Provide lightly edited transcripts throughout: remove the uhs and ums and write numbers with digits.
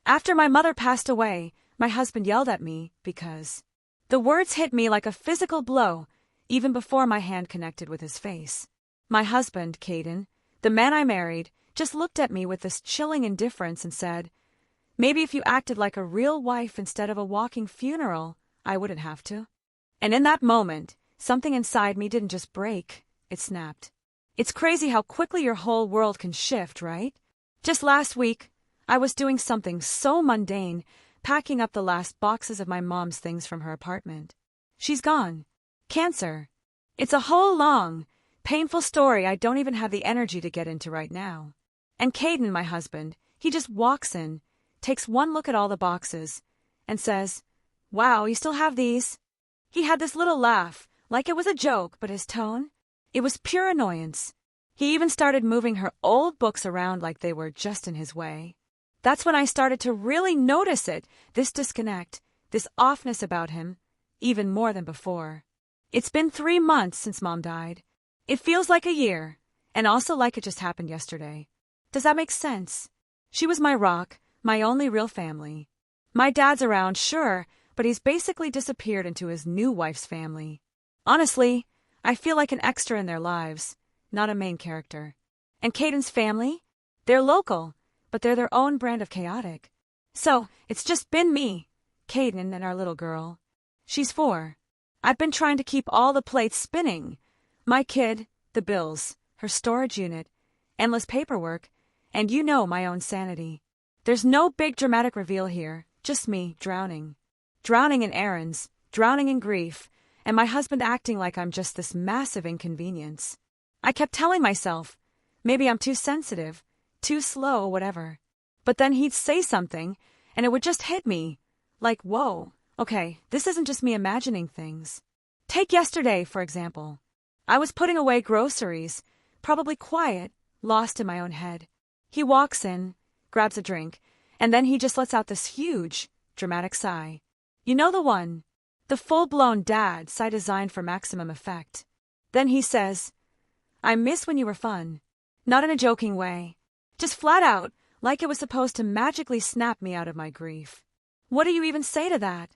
After my mother passed away, my husband yelled at me because the words hit me like a physical blow even before my hand connected with his face. My husband, Caden, the man I married, just looked at me with this chilling indifference and said, "Maybe if you acted like a real wife instead of a walking funeral, I wouldn't have to." And in that moment, something inside me didn't just break, it snapped. It's crazy how quickly your whole world can shift, right? Just last week, I was doing something so mundane, packing up the last boxes of my mom's things from her apartment. She's gone. Cancer. It's a whole long, painful story I don't even have the energy to get into right now. And Caden, my husband, he just walks in, takes one look at all the boxes, and says, "Wow, you still have these?" He had this little laugh, like it was a joke, but his tone, it was pure annoyance. He even started moving her old books around like they were just in his way. That's when I started to really notice it, this disconnect, this offness about him, even more than before. It's been 3 months since Mom died. It feels like a year, and also like it just happened yesterday. Does that make sense? She was my rock, my only real family. My dad's around, sure, but he's basically disappeared into his new wife's family. Honestly, I feel like an extra in their lives, not a main character. And Caden's family? They're local, but they're their own brand of chaotic. So, it's just been me, Caden, and our little girl. She's 4. I've been trying to keep all the plates spinning. My kid, the bills, her storage unit, endless paperwork, and my own sanity. There's no big dramatic reveal here, just me drowning. Drowning in errands, drowning in grief, and my husband acting like I'm just this massive inconvenience. I kept telling myself, maybe I'm too sensitive, too slow, whatever. But then he'd say something, and it would just hit me. Like, whoa, okay, this isn't just me imagining things. Take yesterday, for example. I was putting away groceries, probably quiet, lost in my own head. He walks in, grabs a drink, and then he just lets out this huge, dramatic sigh. You know the one. The full-blown dad sigh designed for maximum effect. Then he says, "I miss when you were fun." Not in a joking way. Just flat out, like it was supposed to magically snap me out of my grief. What do you even say to that?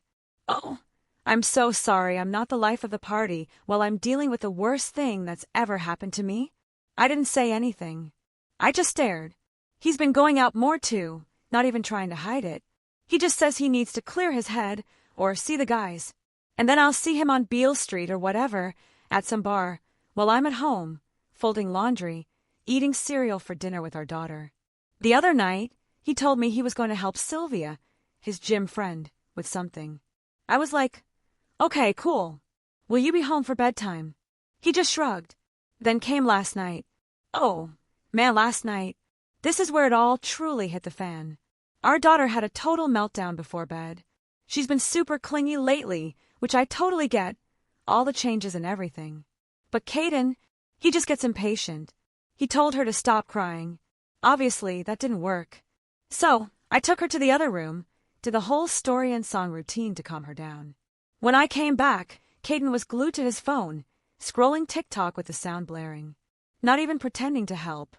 "Oh, I'm so sorry I'm not the life of the party while I'm dealing with the worst thing that's ever happened to me." I didn't say anything. I just stared. He's been going out more too, not even trying to hide it. He just says he needs to clear his head or see the guys. And then I'll see him on Beale Street or whatever, at some bar, while I'm at home, folding laundry, eating cereal for dinner with our daughter. The other night, he told me he was going to help Sylvia, his gym friend, with something. I was like, "Okay, cool. Will you be home for bedtime?" He just shrugged. Then came last night. Oh, man, last night. This is where it all truly hit the fan. Our daughter had a total meltdown before bed. She's been super clingy lately, which I totally get, all the changes and everything. But Caden, he just gets impatient. He told her to stop crying. Obviously, that didn't work. So, I took her to the other room, did the whole story and song routine to calm her down. When I came back, Caden was glued to his phone, scrolling TikTok with the sound blaring. Not even pretending to help.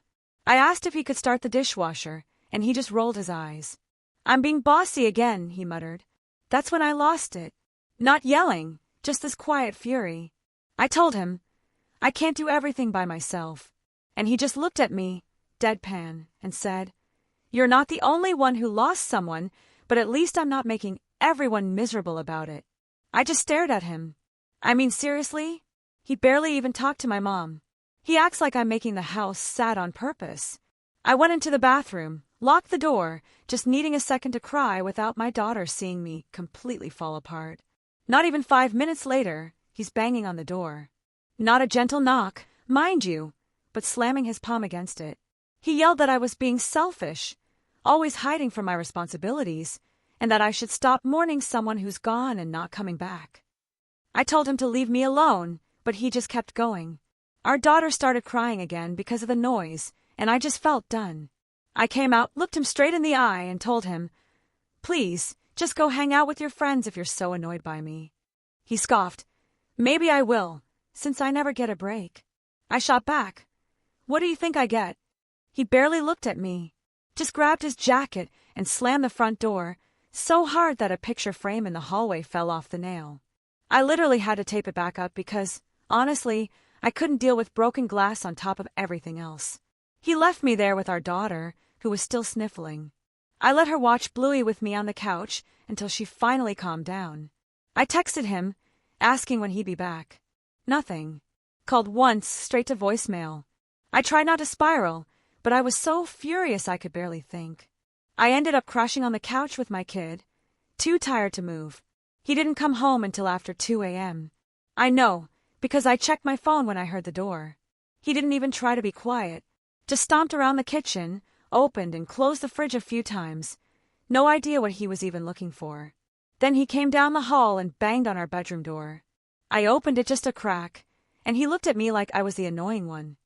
I asked if he could start the dishwasher, and he just rolled his eyes. "I'm being bossy again," he muttered. That's when I lost it. Not yelling, just this quiet fury. I told him, I can't do everything by myself. And he just looked at me, deadpan, and said, "You're not the only one who lost someone, but at least I'm not making everyone miserable about it." I just stared at him. I mean, seriously? He barely even talked to my mom. He acts like I'm making the house sad on purpose. I went into the bathroom, locked the door, just needing a second to cry without my daughter seeing me completely fall apart. Not even 5 minutes later, he's banging on the door. Not a gentle knock, mind you, but slamming his palm against it. He yelled that I was being selfish, always hiding from my responsibilities, and that I should stop mourning someone who's gone and not coming back. I told him to leave me alone, but he just kept going. Our daughter started crying again because of the noise, and I just felt done. I came out, looked him straight in the eye, and told him, "Please, just go hang out with your friends if you're so annoyed by me." He scoffed, "Maybe I will, since I never get a break." I shot back, "What do you think I get?" He barely looked at me, just grabbed his jacket and slammed the front door, so hard that a picture frame in the hallway fell off the nail. I literally had to tape it back up because, honestly, I couldn't deal with broken glass on top of everything else. He left me there with our daughter, who was still sniffling. I let her watch Bluey with me on the couch until she finally calmed down. I texted him, asking when he'd be back. Nothing. Called once, straight to voicemail. I tried not to spiral, but I was so furious I could barely think. I ended up crashing on the couch with my kid, too tired to move. He didn't come home until after 2 a.m. I know, because I checked my phone when I heard the door. He didn't even try to be quiet. Just stomped around the kitchen, opened and closed the fridge a few times. No idea what he was even looking for. Then he came down the hall and banged on our bedroom door. I opened it just a crack, and he looked at me like I was the annoying one.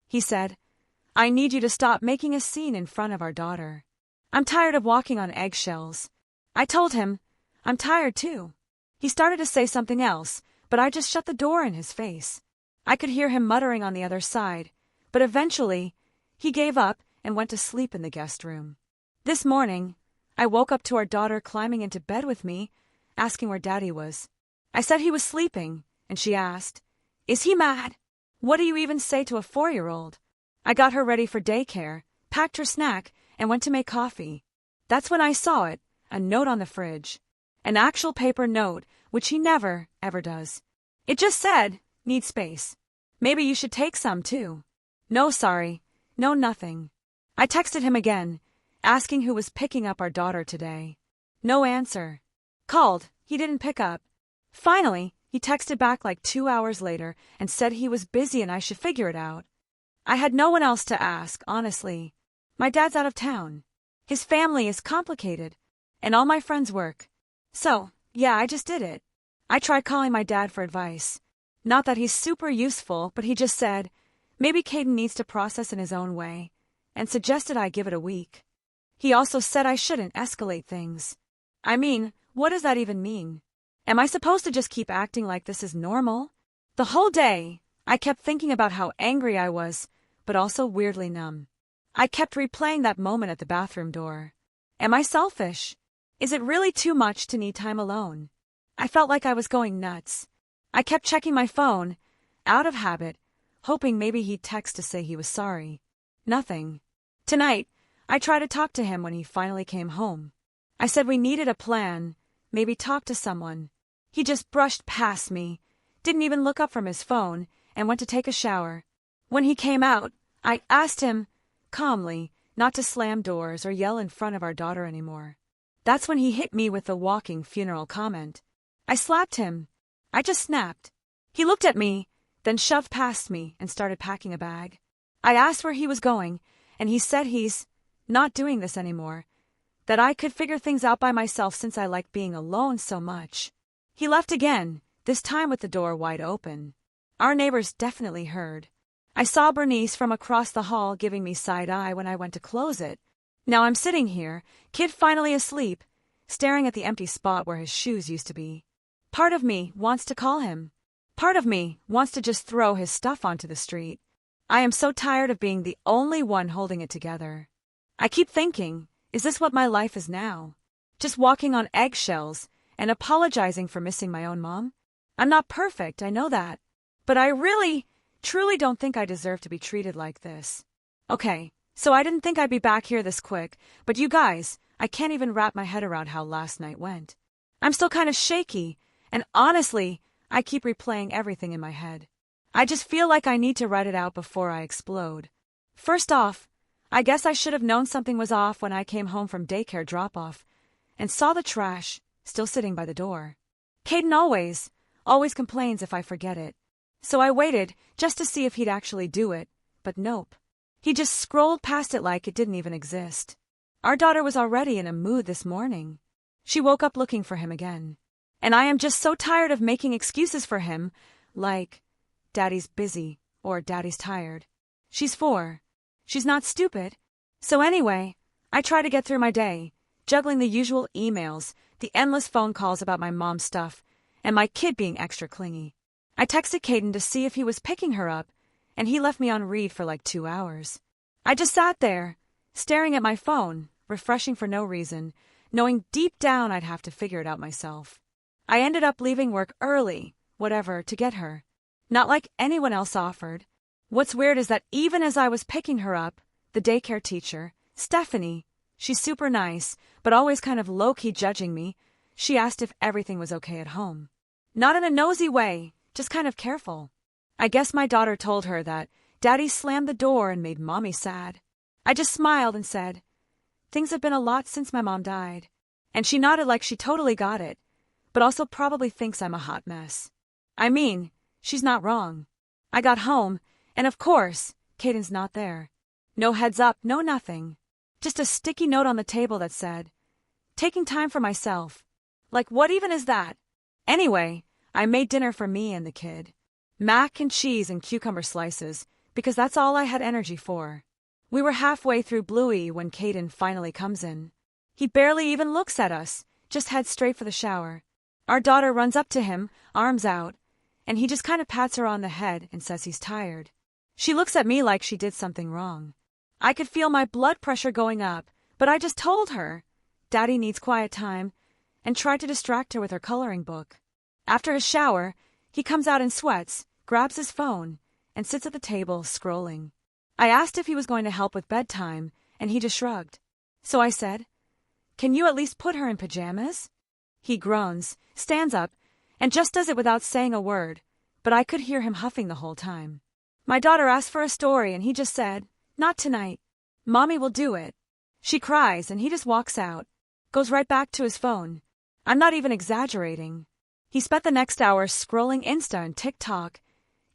He said, "I need you to stop making a scene in front of our daughter. I'm tired of walking on eggshells." I told him, "I'm tired too." He started to say something else, but I just shut the door in his face. I could hear him muttering on the other side, but eventually, he gave up and went to sleep in the guest room. This morning, I woke up to our daughter climbing into bed with me, asking where Daddy was. I said he was sleeping, and she asked, "Is he mad? What do you even say to a 4-year-old? I got her ready for daycare, packed her snack, and went to make coffee. That's when I saw it, a note on the fridge. An actual paper note, which he never, ever does. It just said, 'Need space. Maybe you should take some, too.' No sorry, no nothing." I texted him again, asking who was picking up our daughter today. No answer. Called, he didn't pick up. Finally, he texted back like 2 hours later and said he was busy and I should figure it out. I had no one else to ask, honestly. My dad's out of town. His family is complicated, and all my friends work. So, yeah, I just did it. I tried calling my dad for advice. Not that he's super useful, but he just said, maybe Caden needs to process in his own way, and suggested I give it a week. He also said I shouldn't escalate things. I mean, what does that even mean? Am I supposed to just keep acting like this is normal? The whole day, I kept thinking about how angry I was, but also weirdly numb. I kept replaying that moment at the bathroom door. Am I selfish? Is it really too much to need time alone? I felt like I was going nuts. I kept checking my phone, out of habit, hoping maybe he'd text to say he was sorry. Nothing. Tonight, I tried to talk to him when he finally came home. I said we needed a plan, maybe talk to someone. He just brushed past me, didn't even look up from his phone, and went to take a shower. When he came out, I asked him, calmly, not to slam doors or yell in front of our daughter anymore. That's when he hit me with the walking funeral comment. I slapped him. I just snapped. He looked at me, then shoved past me and started packing a bag. I asked where he was going, and he said he's not doing this anymore, that I could figure things out by myself since I like being alone so much. He left again, this time with the door wide open. Our neighbors definitely heard. I saw Bernice from across the hall giving me side eye when I went to close it. Now I'm sitting here, kid finally asleep, staring at the empty spot where his shoes used to be. Part of me wants to call him. Part of me wants to just throw his stuff onto the street. I am so tired of being the only one holding it together. I keep thinking, is this what my life is now? Just walking on eggshells and apologizing for missing my own mom? I'm not perfect, I know that. But I really, truly don't think I deserve to be treated like this. Okay, so I didn't think I'd be back here this quick, but you guys, I can't even wrap my head around how last night went. I'm still kind of shaky, and honestly, I keep replaying everything in my head. I just feel like I need to write it out before I explode. First off, I guess I should have known something was off when I came home from daycare drop-off and saw the trash still sitting by the door. Caden always complains if I forget it. So I waited just to see if he'd actually do it, but nope. He just scrolled past it like it didn't even exist. Our daughter was already in a mood this morning. She woke up looking for him again. And I am just so tired of making excuses for him, like, Daddy's busy, or Daddy's tired. She's 4. She's not stupid. So anyway, I try to get through my day, juggling the usual emails, the endless phone calls about my mom's stuff, and my kid being extra clingy. I texted Caden to see if he was picking her up, and he left me on read for like 2 hours. I just sat there, staring at my phone, refreshing for no reason, knowing deep down I'd have to figure it out myself. I ended up leaving work early, whatever, to get her. Not like anyone else offered. What's weird is that even as I was picking her up, the daycare teacher, Stephanie, she's super nice, but always kind of low-key judging me, she asked if everything was okay at home. Not in a nosy way, just kind of careful. I guess my daughter told her that Daddy slammed the door and made Mommy sad. I just smiled and said, "Things have been a lot since my mom died." And she nodded like she totally got it, but also probably thinks I'm a hot mess. I mean, she's not wrong. I got home, and of course, Caden's not there. No heads up, no nothing. Just a sticky note on the table that said, "Taking time for myself." Like, what even is that? Anyway, I made dinner for me and the kid. Mac and cheese and cucumber slices, because that's all I had energy for. We were halfway through Bluey when Caden finally comes in. He barely even looks at us, just heads straight for the shower. Our daughter runs up to him, arms out, and he just kind of pats her on the head and says he's tired. She looks at me like she did something wrong. I could feel my blood pressure going up, but I just told her Daddy needs quiet time, and tried to distract her with her coloring book. After his shower, he comes out in sweats, grabs his phone, and sits at the table scrolling. I asked if he was going to help with bedtime, and he just shrugged. So I said, "Can you at least put her in pajamas?" He groans, stands up, and just does it without saying a word, but I could hear him huffing the whole time. My daughter asked for a story, and he just said, "Not tonight. Mommy will do it." She cries, and he just walks out, goes right back to his phone. I'm not even exaggerating. He spent the next hour scrolling Insta and TikTok,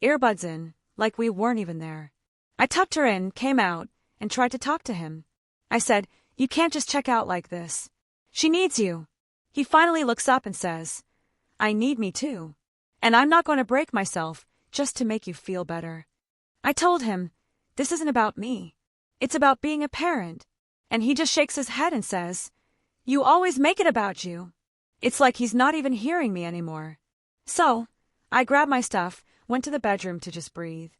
earbuds in, like we weren't even there. I tucked her in, came out, and tried to talk to him. I said, "You can't just check out like this. She needs you." He finally looks up and says, "I need me too. And I'm not going to break myself just to make you feel better." I told him, "This isn't about me. It's about being a parent." And he just shakes his head and says, "You always make it about you." It's like he's not even hearing me anymore. So, I grabbed my stuff, went to the bedroom to just breathe.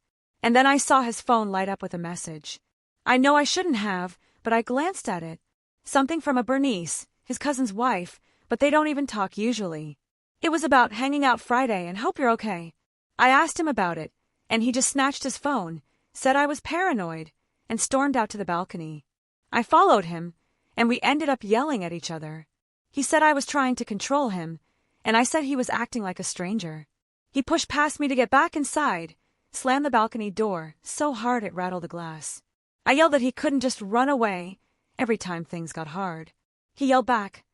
And then I saw his phone light up with a message. I know I shouldn't have, but I glanced at it. Something from a Bernice, his cousin's wife, but they don't even talk usually. It was about hanging out Friday and hope you're okay. I asked him about it, and he just snatched his phone, said I was paranoid, and stormed out to the balcony. I followed him, and we ended up yelling at each other. He said I was trying to control him, and I said he was acting like a stranger. He pushed past me to get back inside, slammed the balcony door so hard it rattled the glass. I yelled that he couldn't just run away every time things got hard. He yelled back,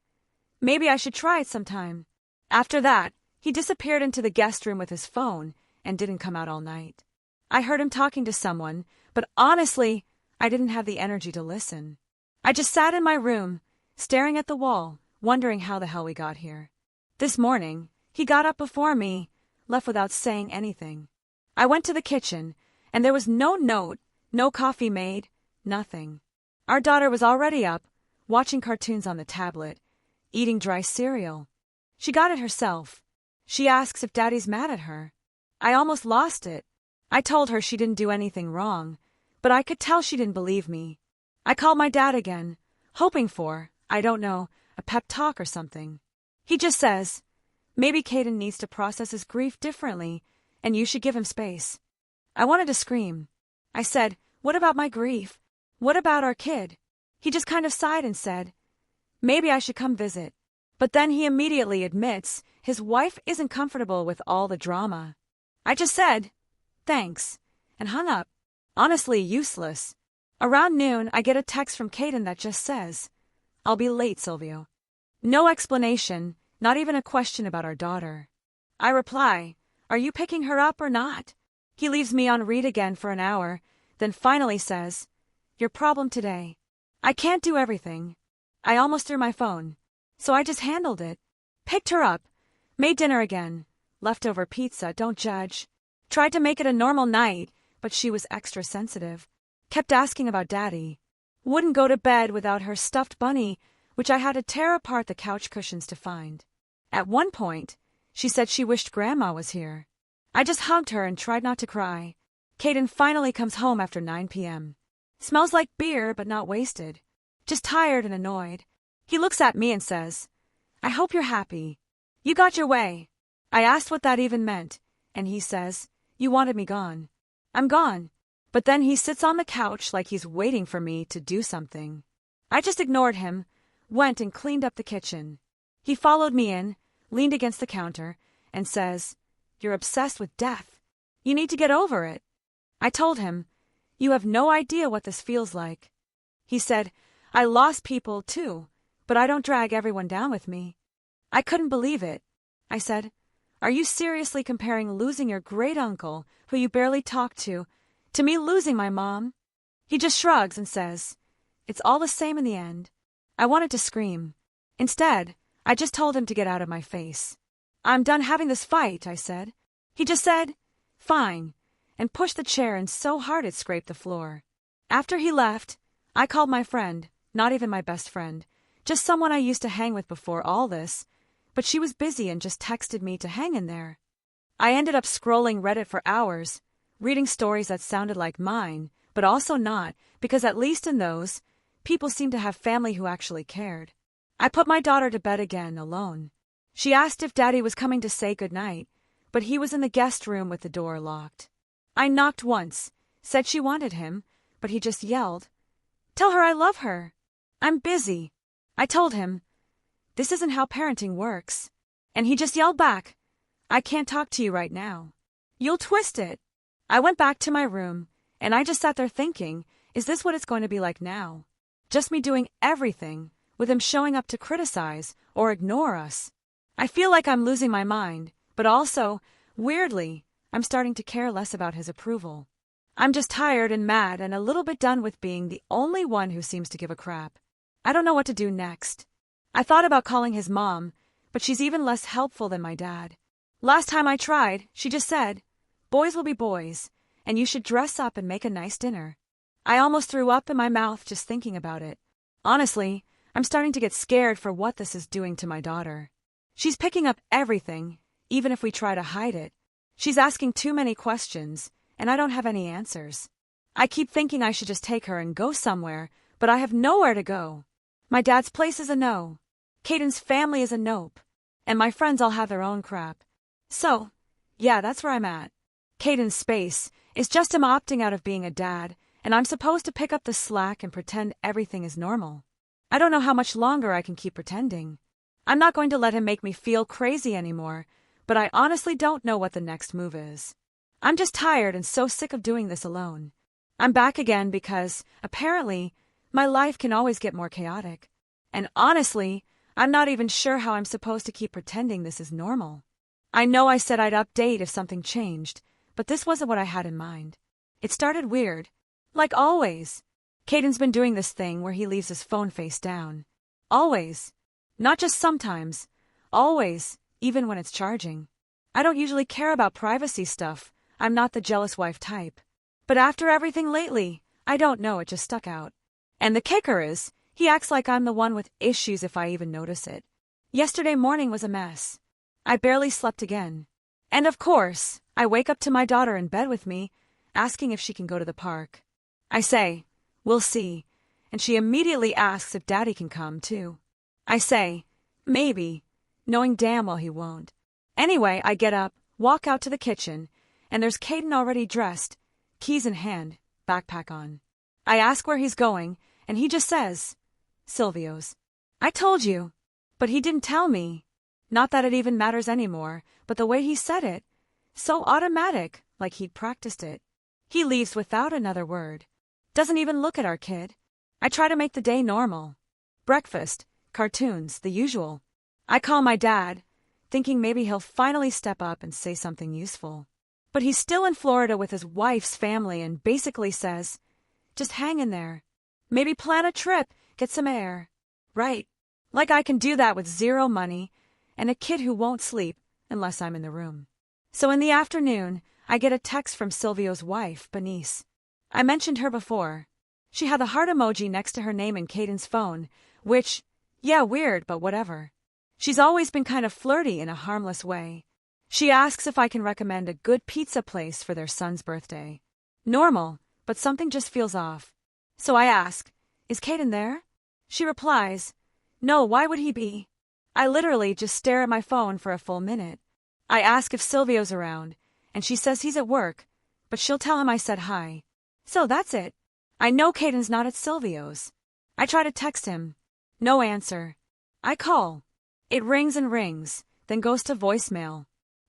"Maybe I should try it sometime." After that, he disappeared into the guest room with his phone and didn't come out all night. I heard him talking to someone, but honestly, I didn't have the energy to listen. I just sat in my room, staring at the wall, wondering how the hell we got here. This morning, he got up before me, left without saying anything. I went to the kitchen, and there was no note, no coffee made, nothing. Our daughter was already up, watching cartoons on the tablet, eating dry cereal. She got it herself. She asks if Daddy's mad at her. I almost lost it. I told her she didn't do anything wrong, but I could tell she didn't believe me. I called my dad again, hoping for, I don't know, a pep talk or something. He just says, maybe Caden needs to process his grief differently, and you should give him space. I wanted to scream. I said, what about my grief? What about our kid? He just kind of sighed and said, maybe I should come visit. But then he immediately admits his wife isn't comfortable with all the drama. I just said, thanks, and hung up. Honestly, useless. Around noon, I get a text from Caden that just says, I'll be late, Silvio. No explanation, not even a question about our daughter. I reply, are you picking her up or not? He leaves me on read again for an hour, then finally says, your problem today. I can't do everything. I almost threw my phone, so I just handled it. Picked her up, made dinner again, leftover pizza, don't judge. Tried to make it a normal night, but she was extra sensitive. Kept asking about Daddy. Wouldn't go to bed without her stuffed bunny, which I had to tear apart the couch cushions to find. At one point, she said she wished Grandma was here. I just hugged her and tried not to cry. Caden finally comes home after 9 p.m. Smells like beer, but not wasted. just tired and annoyed. He looks at me and says, "I hope you're happy. You got your way." I asked what that even meant, and he says, "You wanted me gone. I'm gone." But then he sits on the couch like he's waiting for me to do something. I just ignored him, went and cleaned up the kitchen. He followed me in, leaned against the counter, and says, "You're obsessed with death. You need to get over it." I told him, "You have no idea what this feels like." He said, "I lost people too, but I don't drag everyone down with me." I couldn't believe it. I said, "Are you seriously comparing losing your great uncle, who you barely talk to me losing my mom?" He just shrugs and says, "It's all the same in the end." I wanted to scream. Instead, I just told him to get out of my face. "I'm done having this fight," I said. He just said, "Fine," and pushed the chair in so hard it scraped the floor. After he left, I called my friend, not even my best friend, just someone I used to hang with before all this, but she was busy and just texted me to hang in there. I ended up scrolling Reddit for hours, reading stories that sounded like mine, but also not, because at least in those, people seemed to have family who actually cared. I put my daughter to bed again, alone. She asked if Daddy was coming to say goodnight, but he was in the guest room with the door locked. I knocked once, said she wanted him, but he just yelled, "Tell her I love her. I'm busy." I told him, "This isn't how parenting works." And he just yelled back, "I can't talk to you right now. You'll twist it." I went back to my room, and I just sat there thinking, is this what it's going to be like now? Just me doing everything, with him showing up to criticize or ignore us. I feel like I'm losing my mind, but also, weirdly, I'm starting to care less about his approval. I'm just tired and mad and a little bit done with being the only one who seems to give a crap. I don't know what to do next. I thought about calling his mom, but she's even less helpful than my dad. Last time I tried, she just said, "Boys will be boys, and you should dress up and make a nice dinner." I almost threw up in my mouth just thinking about it. Honestly, I'm starting to get scared for what this is doing to my daughter. She's picking up everything, even if we try to hide it. She's asking too many questions, and I don't have any answers. I keep thinking I should just take her and go somewhere, but I have nowhere to go. My dad's place is a no. Caden's family is a nope. And my friends all have their own crap. So, yeah, that's where I'm at. Caden's space is just him opting out of being a dad, and I'm supposed to pick up the slack and pretend everything is normal. I don't know how much longer I can keep pretending. I'm not going to let him make me feel crazy anymore, but I honestly don't know what the next move is. I'm just tired and so sick of doing this alone. I'm back again because, apparently, my life can always get more chaotic. And honestly, I'm not even sure how I'm supposed to keep pretending this is normal. I know I said I'd update if something changed, but this wasn't what I had in mind. It started weird. Like always. Caden's been doing this thing where he leaves his phone face down. Always. Not just sometimes. Always, even when it's charging. I don't usually care about privacy stuff. I'm not the jealous wife type. But after everything lately, I don't know, it just stuck out. And the kicker is, he acts like I'm the one with issues if I even notice it. Yesterday morning was a mess. I barely slept again. And of course, I wake up to my daughter in bed with me, asking if she can go to the park. I say, "We'll see," and she immediately asks if Daddy can come, too. I say, "Maybe," knowing damn well he won't. Anyway, I get up, walk out to the kitchen, and there's Caden already dressed, keys in hand, backpack on. I ask where he's going, and he just says, "Silvio's." I told you. But he didn't tell me. Not that it even matters anymore, but the way he said it. So automatic, like he'd practiced it. He leaves without another word. Doesn't even look at our kid. I try to make the day normal. Breakfast, cartoons, the usual. I call my dad, thinking maybe he'll finally step up and say something useful. But he's still in Florida with his wife's family and basically says, "Just hang in there. Maybe plan a trip, get some air." Right. Like I can do that with zero money and a kid who won't sleep unless I'm in the room. So in the afternoon, I get a text from Silvio's wife, Benice. I mentioned her before. She had the heart emoji next to her name in Caden's phone, which, yeah, weird, but whatever. She's always been kind of flirty in a harmless way. She asks if I can recommend a good pizza place for their son's birthday. Normal, but something just feels off. So I ask, "Is Caden there?" She replies, "No, why would he be?" I literally just stare at my phone for a full minute. I ask if Silvio's around, and she says he's at work, but she'll tell him I said hi. So that's it. I know Caden's not at Silvio's. I try to text him. No answer. I call. It rings and rings, then goes to voicemail.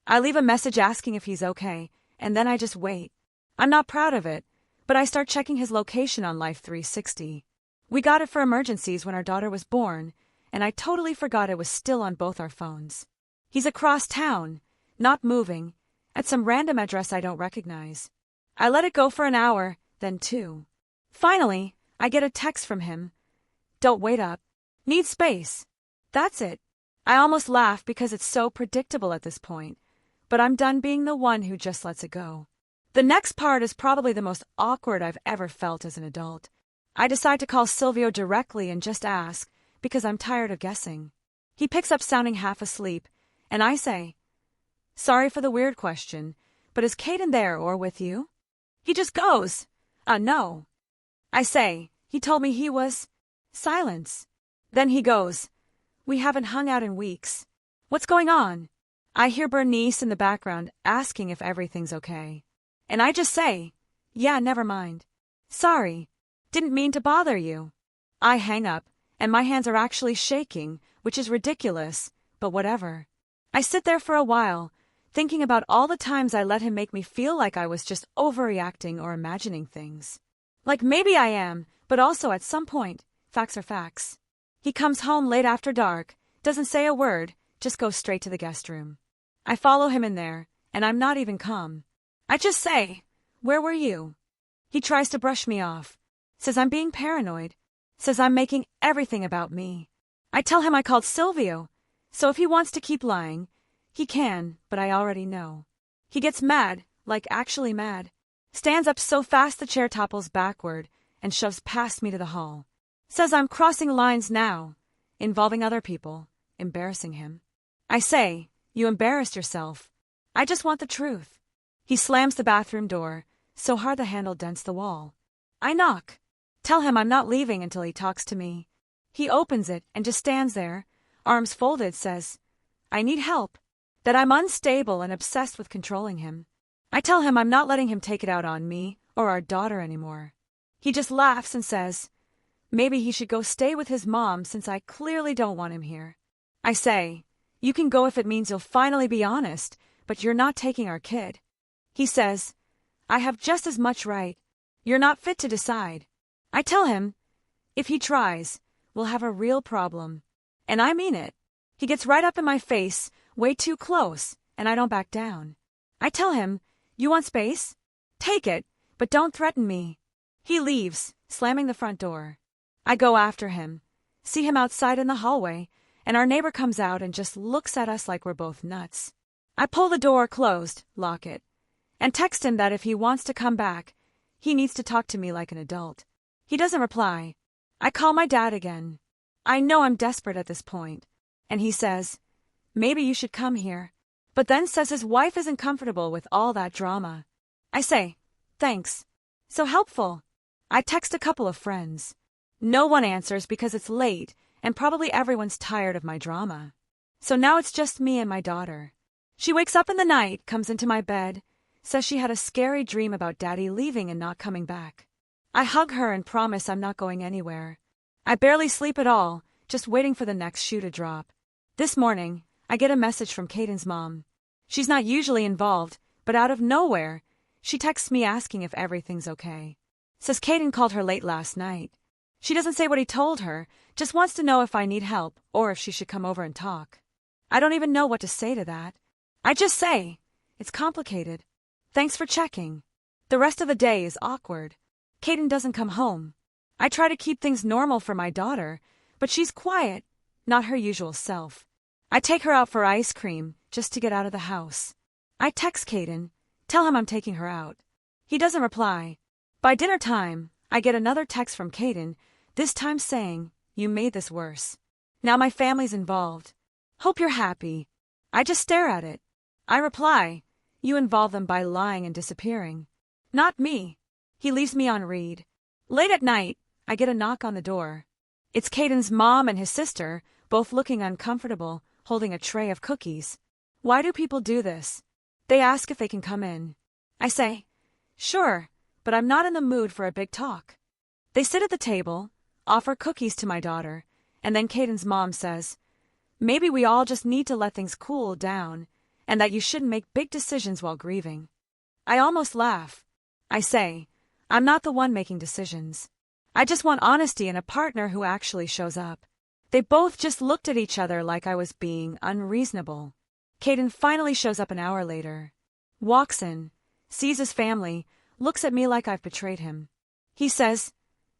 I leave a message asking if he's okay, and then I just wait. I'm not proud of it, but I start checking his location on Life 360. We got it for emergencies when our daughter was born, and I totally forgot it was still on both our phones. He's across town, not moving, at some random address I don't recognize. I let it go for an hour, then 2. Finally, I get a text from him. "Don't wait up. Need space." That's it. I almost laugh because it's so predictable at this point, but I'm done being the one who just lets it go. The next part is probably the most awkward I've ever felt as an adult. I decide to call Silvio directly and just ask, because I'm tired of guessing. He picks up sounding half asleep, and I say, "Sorry for the weird question, but is Caden there or with you?" He just goes, "No." I say, "He told me he was." Silence. Then he goes, "We haven't hung out in weeks. What's going on?" I hear Bernice in the background asking if everything's okay. And I just say, "Yeah, never mind. Sorry. Didn't mean to bother you." I hang up, and my hands are actually shaking, which is ridiculous, but whatever. I sit there for a while, thinking about all the times I let him make me feel like I was just overreacting or imagining things. Like maybe I am, but also at some point, facts are facts. He comes home late after dark, doesn't say a word, just goes straight to the guest room. I follow him in there, and I'm not even calm. I just say, "Where were you?" He tries to brush me off, says I'm being paranoid, says I'm making everything about me. I tell him I called Silvio, so if he wants to keep lying, he can, but I already know. He gets mad, like actually mad, stands up so fast the chair topples backward, and shoves past me to the hall. Says I'm crossing lines now, involving other people, embarrassing him. I say, "You embarrassed yourself. I just want the truth." He slams the bathroom door, so hard the handle dents the wall. I knock. Tell him I'm not leaving until he talks to me. He opens it and just stands there, arms folded, says, "I need help," that I'm unstable and obsessed with controlling him. I tell him I'm not letting him take it out on me or our daughter anymore. He just laughs and says, maybe he should go stay with his mom since I clearly don't want him here. I say, "You can go if it means you'll finally be honest, but you're not taking our kid." He says, "I have just as much right. You're not fit to decide." I tell him, if he tries, we'll have a real problem. And I mean it. He gets right up in my face, way too close, and I don't back down. I tell him, "You want space? Take it, but don't threaten me." He leaves, slamming the front door. I go after him, see him outside in the hallway, and our neighbor comes out and just looks at us like we're both nuts. I pull the door closed, lock it, and text him that if he wants to come back, he needs to talk to me like an adult. He doesn't reply. I call my dad again. I know I'm desperate at this point, and he says, "Maybe you should come here," but then says his wife isn't comfortable with all that drama. I say, "Thanks. So helpful." I text a couple of friends. No one answers because it's late, and probably everyone's tired of my drama. So now it's just me and my daughter. She wakes up in the night, comes into my bed, says she had a scary dream about Daddy leaving and not coming back. I hug her and promise I'm not going anywhere. I barely sleep at all, just waiting for the next shoe to drop. This morning, I get a message from Caden's mom. She's not usually involved, but out of nowhere, she texts me asking if everything's okay. Says Caden called her late last night. She doesn't say what he told her, just wants to know if I need help or if she should come over and talk. I don't even know what to say to that. I just say, "It's complicated. Thanks for checking." The rest of the day is awkward. Caden doesn't come home. I try to keep things normal for my daughter, but she's quiet, not her usual self. I take her out for ice cream just to get out of the house. I text Caden, tell him I'm taking her out. He doesn't reply. By dinner time, I get another text from Caden, this time saying, "You made this worse. Now my family's involved. Hope you're happy." I just stare at it. I reply, "You involve them by lying and disappearing. Not me." He leaves me on read. Late at night, I get a knock on the door. It's Caden's mom and his sister, both looking uncomfortable, holding a tray of cookies. Why do people do this? They ask if they can come in. I say, sure, but I'm not in the mood for a big talk. They sit at the table, offer cookies to my daughter, and then Caden's mom says, maybe we all just need to let things cool down, and that you shouldn't make big decisions while grieving. I almost laugh. I say, I'm not the one making decisions. I just want honesty and a partner who actually shows up. They both just looked at each other like I was being unreasonable. Caden finally shows up an hour later. Walks in, sees his family, looks at me like I've betrayed him. He says,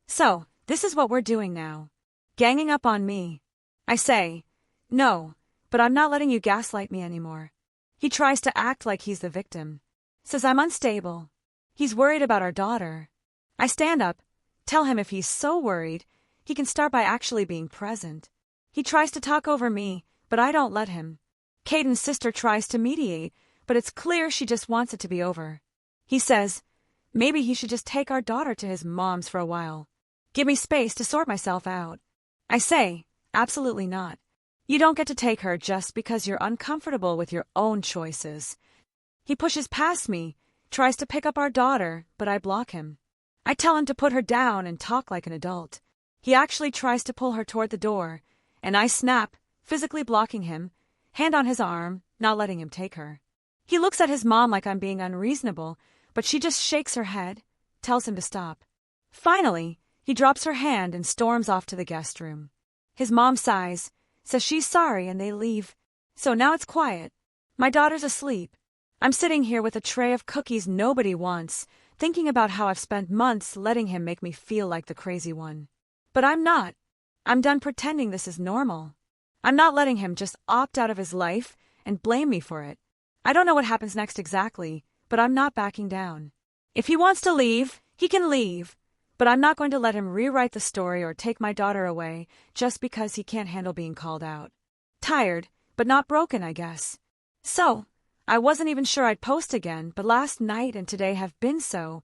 so, this is what we're doing now. Ganging up on me. I say, no, but I'm not letting you gaslight me anymore. He tries to act like he's the victim. Says I'm unstable. He's worried about our daughter. I stand up, tell him if he's so worried, he can start by actually being present. He tries to talk over me, but I don't let him. Caden's sister tries to mediate, but it's clear she just wants it to be over. He says, maybe he should just take our daughter to his mom's for a while. Give me space to sort myself out. I say, absolutely not. You don't get to take her just because you're uncomfortable with your own choices. He pushes past me, tries to pick up our daughter, but I block him. I tell him to put her down and talk like an adult. He actually tries to pull her toward the door, and I snap, physically blocking him, hand on his arm, not letting him take her. He looks at his mom like I'm being unreasonable, but she just shakes her head, tells him to stop. Finally, he drops her hand and storms off to the guest room. His mom sighs, says she's sorry, and they leave. So now it's quiet. My daughter's asleep. I'm sitting here with a tray of cookies nobody wants, thinking about how I've spent months letting him make me feel like the crazy one. But I'm not. I'm done pretending this is normal. I'm not letting him just opt out of his life and blame me for it. I don't know what happens next exactly, but I'm not backing down. If he wants to leave, he can leave, but I'm not going to let him rewrite the story or take my daughter away just because he can't handle being called out. Tired, but not broken, I guess. So, I wasn't even sure I'd post again, but last night and today have been so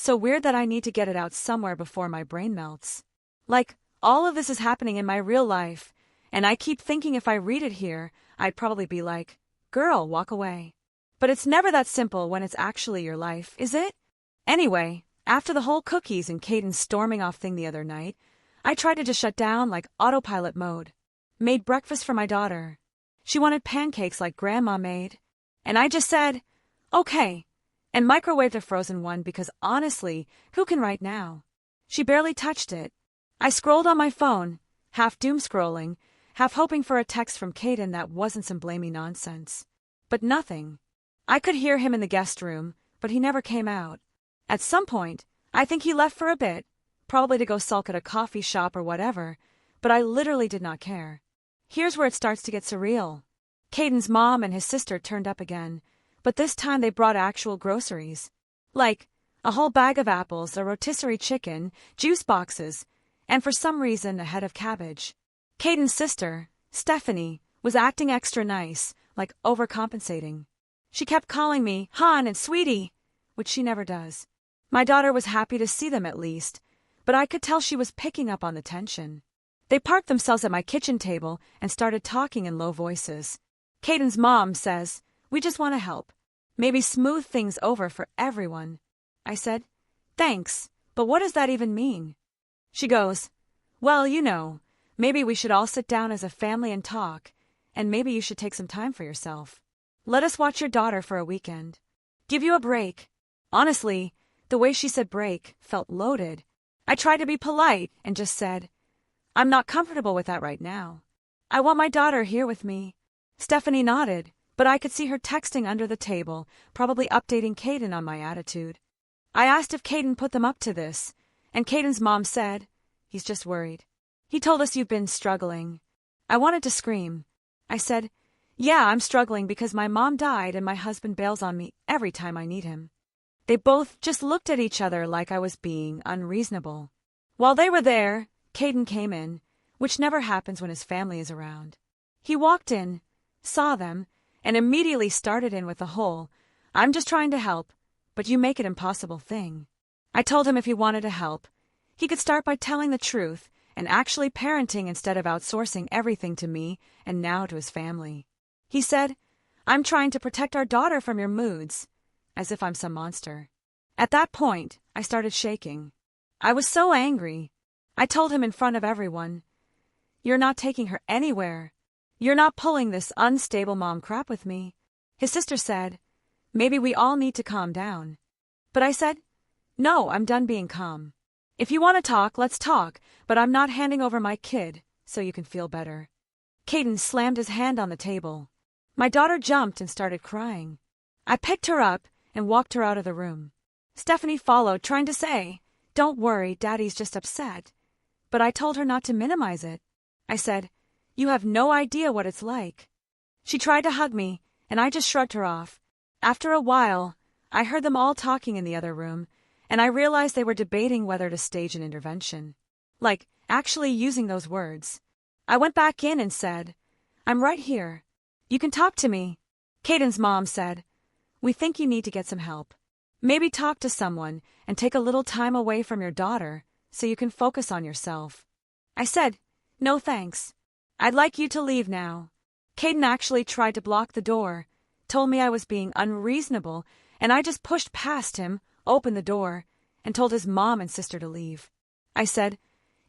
weird that I need to get it out somewhere before my brain melts. Like, all of this is happening in my real life, and I keep thinking if I read it here, I'd probably be like, girl, walk away. But it's never that simple when it's actually your life, is it? Anyway, after the whole cookies and Caden storming off thing the other night, I tried to just shut down like autopilot mode. Made breakfast for my daughter. She wanted pancakes like Grandma made. And I just said, okay, and microwaved a frozen one because honestly, who can right now? She barely touched it. I scrolled on my phone, half doom scrolling, half hoping for a text from Caden that wasn't some blamey nonsense. But nothing. I could hear him in the guest room, but he never came out. At some point, I think he left for a bit, probably to go sulk at a coffee shop or whatever, but I literally did not care. Here's where it starts to get surreal. Caden's mom and his sister turned up again, but this time they brought actual groceries. Like, a whole bag of apples, a rotisserie chicken, juice boxes, and for some reason a head of cabbage. Caden's sister, Stephanie, was acting extra nice, like overcompensating. She kept calling me hon and sweetie, which she never does. My daughter was happy to see them at least, but I could tell she was picking up on the tension. They parked themselves at my kitchen table and started talking in low voices. Caden's mom says, we just want to help. Maybe smooth things over for everyone. I said, thanks, but what does that even mean? She goes, well, you know, maybe we should all sit down as a family and talk, and maybe you should take some time for yourself. Let us watch your daughter for a weekend. Give you a break. Honestly, the way she said break felt loaded. I tried to be polite and just said, I'm not comfortable with that right now. I want my daughter here with me. Stephanie nodded, but I could see her texting under the table, probably updating Caden on my attitude. I asked if Caden put them up to this, and Caden's mom said, he's just worried. He told us you've been struggling. I wanted to scream. I said, yeah, I'm struggling because my mom died and my husband bails on me every time I need him. They both just looked at each other like I was being unreasonable. While they were there, Caden came in, which never happens when his family is around. He walked in, saw them, and immediately started in with the whole, I'm just trying to help, but you make it impossible thing. I told him if he wanted to help, he could start by telling the truth and actually parenting instead of outsourcing everything to me and now to his family. He said, "I'm trying to protect our daughter from your moods," as if I'm some monster. At that point, I started shaking. I was so angry. I told him in front of everyone, "You're not taking her anywhere. You're not pulling this unstable mom crap with me." His sister said, "Maybe we all need to calm down." But I said, "No, I'm done being calm. If you want to talk, let's talk, but I'm not handing over my kid so you can feel better." Caden slammed his hand on the table. My daughter jumped and started crying. I picked her up and walked her out of the room. Stephanie followed, trying to say, "Don't worry, Daddy's just upset." But I told her not to minimize it. I said, "You have no idea what it's like." She tried to hug me, and I just shrugged her off. After a while, I heard them all talking in the other room, and I realized they were debating whether to stage an intervention. Like, actually using those words. I went back in and said, "I'm right here. You can talk to me." Caden's mom said, "We think you need to get some help. Maybe talk to someone and take a little time away from your daughter so you can focus on yourself." I said, "No thanks. I'd like you to leave now." Caden actually tried to block the door, told me I was being unreasonable, and I just pushed past him, opened the door, and told his mom and sister to leave. I said,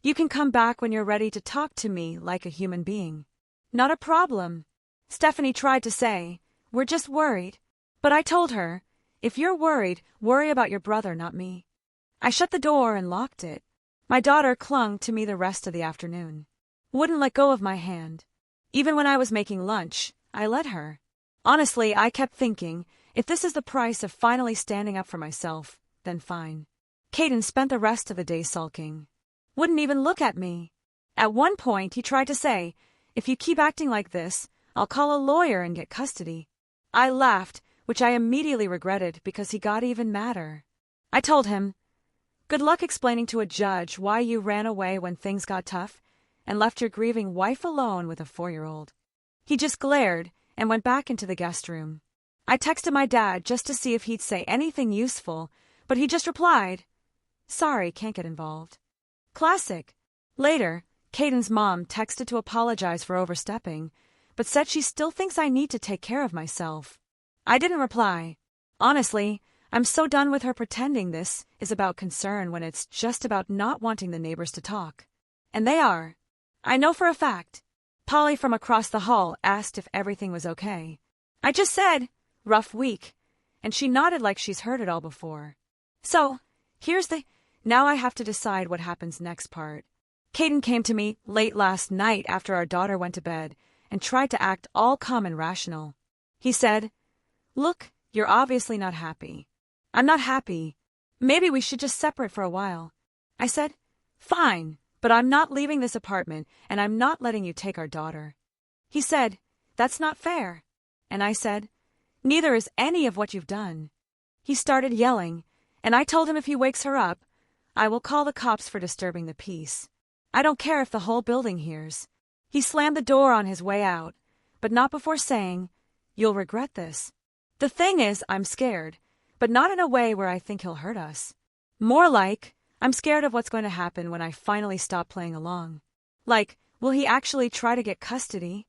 "You can come back when you're ready to talk to me like a human being." "Not a problem." Stephanie tried to say, "We're just worried." But I told her, "If you're worried, worry about your brother, not me." I shut the door and locked it. My daughter clung to me the rest of the afternoon. Wouldn't let go of my hand. Even when I was making lunch, I let her. Honestly, I kept thinking, if this is the price of finally standing up for myself, then fine. Caden spent the rest of the day sulking. Wouldn't even look at me. At one point, he tried to say, "If you keep acting like this, I'll call a lawyer and get custody." I laughed, which I immediately regretted because he got even madder. I told him, "Good luck explaining to a judge why you ran away when things got tough and left your grieving wife alone with a 4-year-old. He just glared and went back into the guest room. I texted my dad just to see if he'd say anything useful, but he just replied, "Sorry, can't get involved." Classic. Later, Caden's mom texted to apologize for overstepping, but said she still thinks I need to take care of myself. I didn't reply. Honestly, I'm so done with her pretending this is about concern when it's just about not wanting the neighbors to talk. And they are. I know for a fact. Polly from across the hall asked if everything was okay. I just said, "Rough week," and she nodded like she's heard it all before. So, now I have to decide what happens next part. Caden came to me late last night after our daughter went to bed and tried to act all calm and rational. He said, "Look, you're obviously not happy." "I'm not happy. Maybe we should just separate for a while." I said, "Fine, but I'm not leaving this apartment and I'm not letting you take our daughter." He said, "That's not fair." And I said, "Neither is any of what you've done." He started yelling, and I told him if he wakes her up, I will call the cops for disturbing the peace. I don't care if the whole building hears. He slammed the door on his way out, but not before saying, "You'll regret this." The thing is, I'm scared, but not in a way where I think he'll hurt us. More like, I'm scared of what's going to happen when I finally stop playing along. Like, will he actually try to get custody?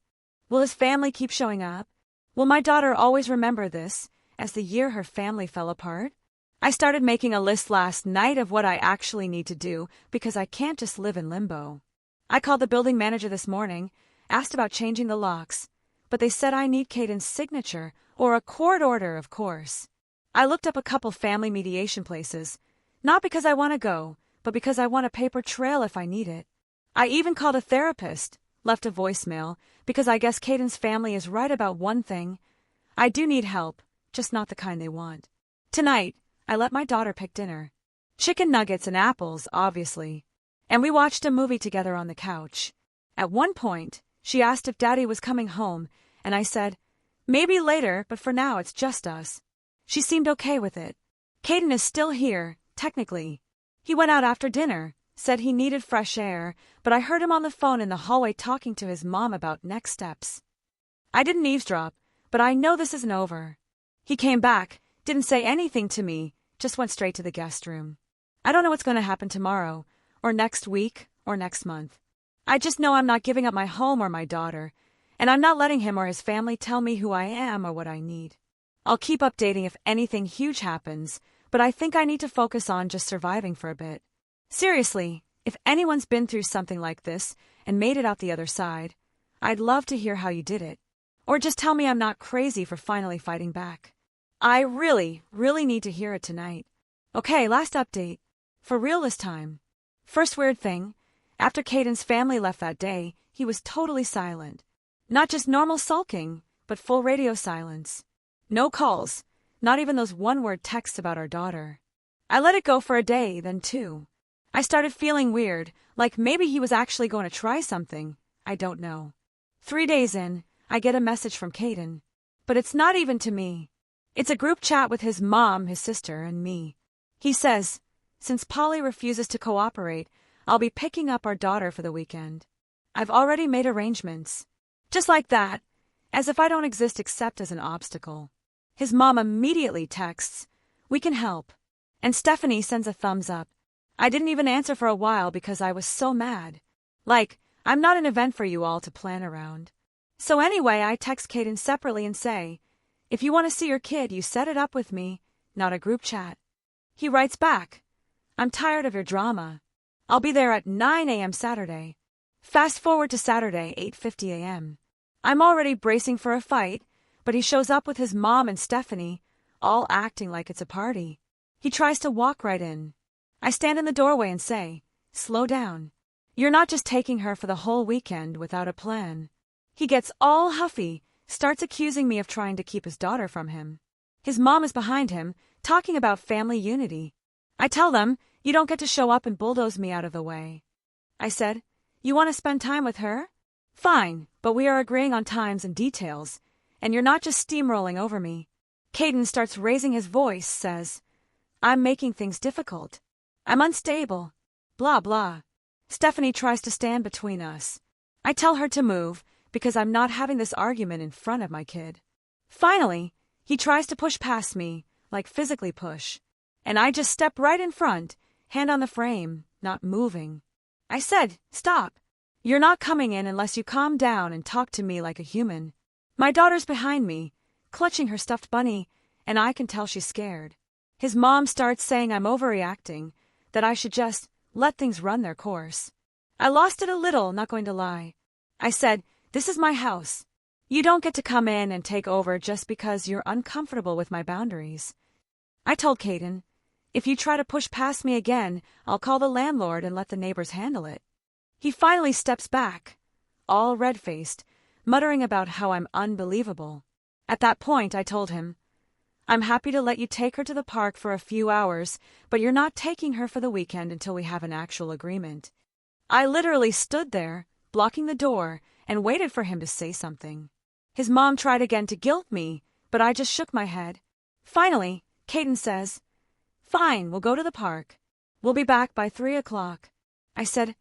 Will his family keep showing up? Will my daughter always remember this as the year her family fell apart? I started making a list last night of what I actually need to do because I can't just live in limbo. I called the building manager this morning, asked about changing the locks, but they said I need Caden's signature or a court order, of course. I looked up a couple family mediation places, not because I want to go, but because I want a paper trail if I need it. I even called a therapist, left a voicemail, because I guess Caden's family is right about one thing. I do need help, just not the kind they want. Tonight, I let my daughter pick dinner. Chicken nuggets and apples, obviously. And we watched a movie together on the couch. At one point, she asked if Daddy was coming home, and I said, "Maybe later, but for now it's just us." She seemed okay with it. Caden is still here, technically. He went out after dinner, said he needed fresh air, but I heard him on the phone in the hallway talking to his mom about next steps. I didn't eavesdrop, but I know this isn't over. He came back, didn't say anything to me, just went straight to the guest room. I don't know what's going to happen tomorrow, or next week, or next month. I just know I'm not giving up my home or my daughter, and I'm not letting him or his family tell me who I am or what I need. I'll keep updating if anything huge happens, but I think I need to focus on just surviving for a bit. Seriously, if anyone's been through something like this and made it out the other side, I'd love to hear how you did it. Or just tell me I'm not crazy for finally fighting back. I really need to hear it tonight. Okay, last update. For real this time. First weird thing, after Caden's family left that day, he was totally silent. Not just normal sulking, but full radio silence. No calls, not even those one-word texts about our daughter. I let it go for a day, then two. I started feeling weird, like maybe he was actually going to try something. I don't know. 3 days in, I get a message from Caden. But it's not even to me. It's a group chat with his mom, his sister, and me. He says, since Polly refuses to cooperate, I'll be picking up our daughter for the weekend. I've already made arrangements. Just like that, as if I don't exist except as an obstacle. His mom immediately texts, we can help. And Stephanie sends a thumbs up. I didn't even answer for a while because I was so mad. Like, I'm not an event for you all to plan around. So anyway, I text Caden separately and say, if you want to see your kid, you set it up with me, not a group chat. He writes back, I'm tired of your drama. I'll be there at 9 a.m. Saturday. Fast forward to Saturday, 8:50 a.m. I'm already bracing for a fight, but he shows up with his mom and Stephanie, all acting like it's a party. He tries to walk right in. I stand in the doorway and say, slow down. You're not just taking her for the whole weekend without a plan. He gets all huffy, starts accusing me of trying to keep his daughter from him. His mom is behind him, talking about family unity. I tell them, you don't get to show up and bulldoze me out of the way. I said, you want to spend time with her? Fine, but we are agreeing on times and details, and you're not just steamrolling over me. Caden starts raising his voice, says, I'm making things difficult. I'm unstable. Blah, blah. Stephanie tries to stand between us. I tell her to move, because I'm not having this argument in front of my kid. Finally, he tries to push past me, like physically push. And I just step right in front, hand on the frame, not moving. I said, stop. You're not coming in unless you calm down and talk to me like a human. My daughter's behind me, clutching her stuffed bunny, and I can tell she's scared. His mom starts saying I'm overreacting, that I should just let things run their course. I lost it a little, not going to lie. I said, this is my house. You don't get to come in and take over just because you're uncomfortable with my boundaries. I told Caden, if you try to push past me again, I'll call the landlord and let the neighbors handle it. He finally steps back, all red-faced, muttering about how I'm unbelievable. At that point, I told him, I'm happy to let you take her to the park for a few hours, but you're not taking her for the weekend until we have an actual agreement. I literally stood there, blocking the door, and waited for him to say something. His mom tried again to guilt me, but I just shook my head. Finally, Caden says, fine, we'll go to the park. We'll be back by 3 o'clock. I said,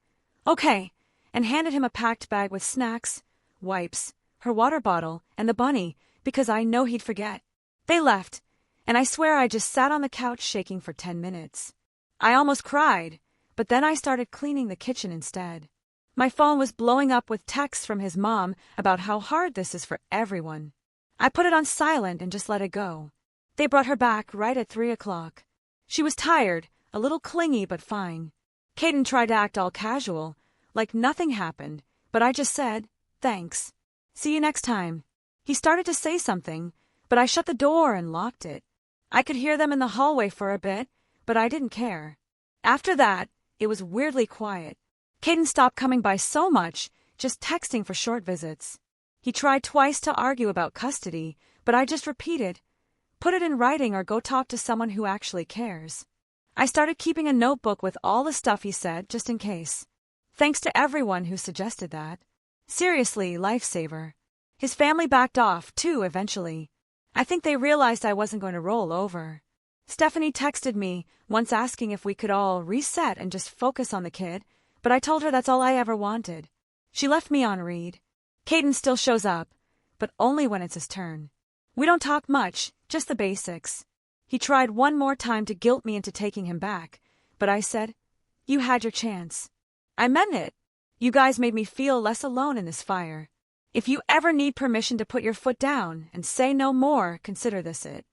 okay, and handed him a packed bag with snacks, wipes, her water bottle, and the bunny, because I know he'd forget. They left, and I swear I just sat on the couch shaking for 10 minutes. I almost cried, but then I started cleaning the kitchen instead. My phone was blowing up with texts from his mom about how hard this is for everyone. I put it on silent and just let it go. They brought her back right at 3 o'clock. She was tired, a little clingy but fine. Caden tried to act all casual, like nothing happened, but I just said, thanks. See you next time. He started to say something, but I shut the door and locked it. I could hear them in the hallway for a bit, but I didn't care. After that, it was weirdly quiet. Caden stopped coming by so much, just texting for short visits. He tried twice to argue about custody, but I just repeated, put it in writing or go talk to someone who actually cares. I started keeping a notebook with all the stuff he said, just in case. Thanks to everyone who suggested that. Seriously, lifesaver. His family backed off, too, eventually. I think they realized I wasn't going to roll over. Stephanie texted me, once asking if we could all reset and just focus on the kid, but I told her that's all I ever wanted. She left me on read. Caden still shows up, but only when it's his turn. We don't talk much, just the basics. He tried one more time to guilt me into taking him back, but I said, you had your chance. I meant it. You guys made me feel less alone in this fire. If you ever need permission to put your foot down and say no more, consider this it.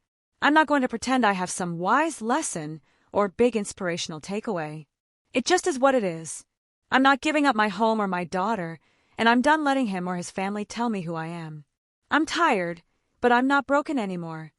I'm not going to pretend I have some wise lesson or big inspirational takeaway. It just is what it is. I'm not giving up my home or my daughter, and I'm done letting him or his family tell me who I am. I'm tired, but I'm not broken anymore.